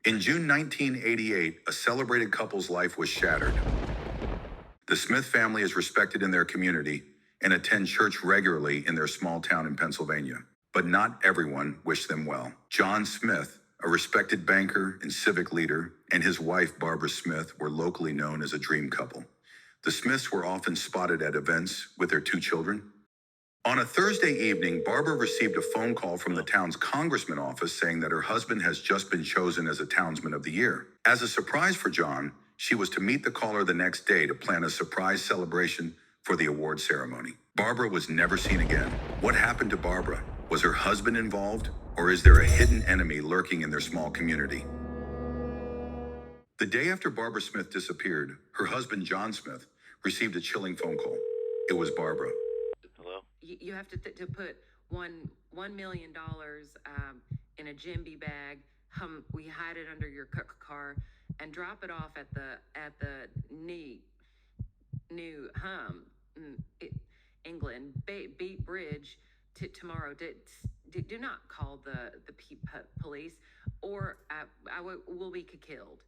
In June 1988, a celebrated couple's life was shattered. The Smith family is respected in their community and attend church regularly in their small town in Pennsylvania. But not everyone wished them well. John Smith, a respected banker and civic leader, and his wife Barbara Smith were locally known as a dream couple. The Smiths were often spotted at events with their two children. On a Thursday evening, Barbara received a phone call from the town's congressman office saying that her husband has just been chosen as a townsman of the year. As a surprise for John, she was to meet the caller the next day to plan a surprise celebration for the award ceremony. Barbara was never seen again. What happened to Barbara? Was her husband involved, or is there a hidden enemy lurking in their small community? The day after Barbara Smith disappeared, her husband John Smith received a chilling phone call. It was Barbara. Hello? You have to put $1 million in a Jimby bag. We hide it under your car and drop it off at the new England Beat Bridge tomorrow. Do not call the police, or will be killed.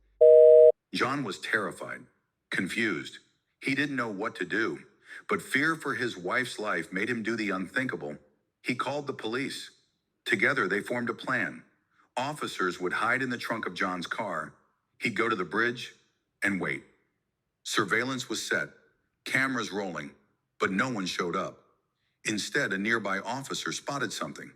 John was terrified, confused. He didn't know what to do, but fear for his wife's life made him do the unthinkable. He called the police. Together, they formed a plan. Officers would hide in the trunk of John's car. He'd go to the bridge and wait. Surveillance was set, cameras rolling, but no one showed up. Instead, a nearby officer spotted something.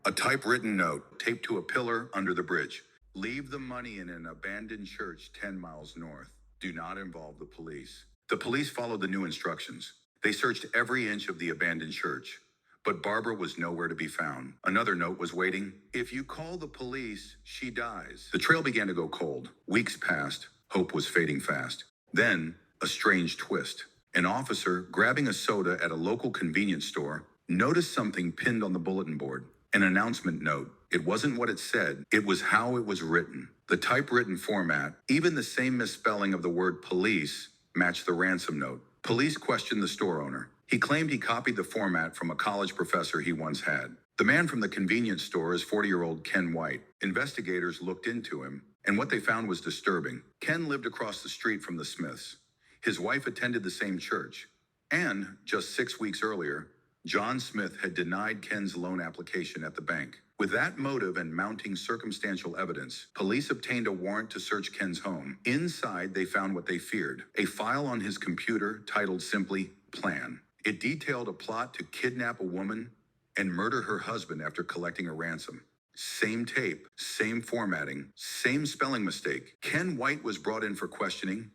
A typewritten note taped to a pillar under the bridge. Leave the money in an abandoned church 10 miles north. Do not involve the police. The police followed the new instructions. They searched every inch of the abandoned church, but Barbara was nowhere to be found. Another note was waiting. If you call the police, she dies. The trail began to go cold. Weeks passed. Hope was fading fast. Then, a strange twist. An officer, grabbing a soda at a local convenience store, noticed something pinned on the bulletin board. An announcement note. It wasn't what it said, it was how it was written. The typewritten format, even the same misspelling of the word police, matched the ransom note. Police questioned the store owner. He claimed he copied the format from a college professor he once had. The man from the convenience store is 40-year-old Ken White. Investigators looked into him, and what they found was disturbing. Ken lived across the street from the Smiths. His wife attended the same church. And, just 6 weeks earlier, John Smith had denied Ken's loan application at the bank. With that motive and mounting circumstantial evidence, police obtained a warrant to search Ken's home. Inside, they found what they feared, a file on his computer titled simply Plan. It detailed a plot to kidnap a woman and murder her husband after collecting a ransom. Same tape, same formatting, same spelling mistake. Ken White was brought in for questioning,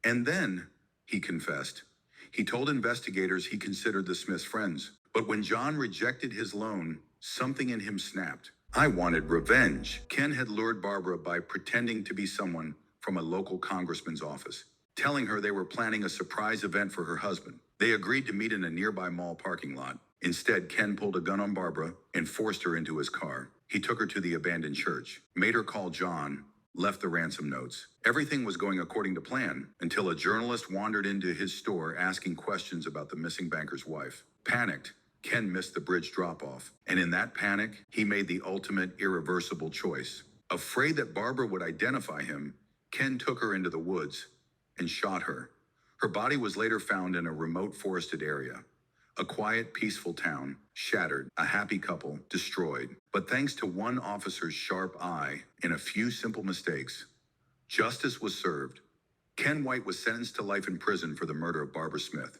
and then he confessed. He told investigators he considered the Smiths friends. But when John rejected his loan, something in him snapped. I wanted revenge. Ken had lured Barbara by pretending to be someone from a local congressman's office, telling her they were planning a surprise event for her husband. They agreed to meet in a nearby mall parking lot. Instead, Ken pulled a gun on Barbara and forced her into his car. He took her to the abandoned church, made her call John, left the ransom notes. Everything was going according to plan until a journalist wandered into his store asking questions about the missing banker's wife. Panicked, Ken missed the bridge drop-off, and in that panic, he made the ultimate irreversible choice. Afraid that Barbara would identify him, Ken took her into the woods and shot her. Her body was later found in a remote forested area. A quiet, peaceful town, shattered, a happy couple, destroyed. But thanks to one officer's sharp eye and a few simple mistakes, justice was served. Ken White was sentenced to life in prison for the murder of Barbara Smith.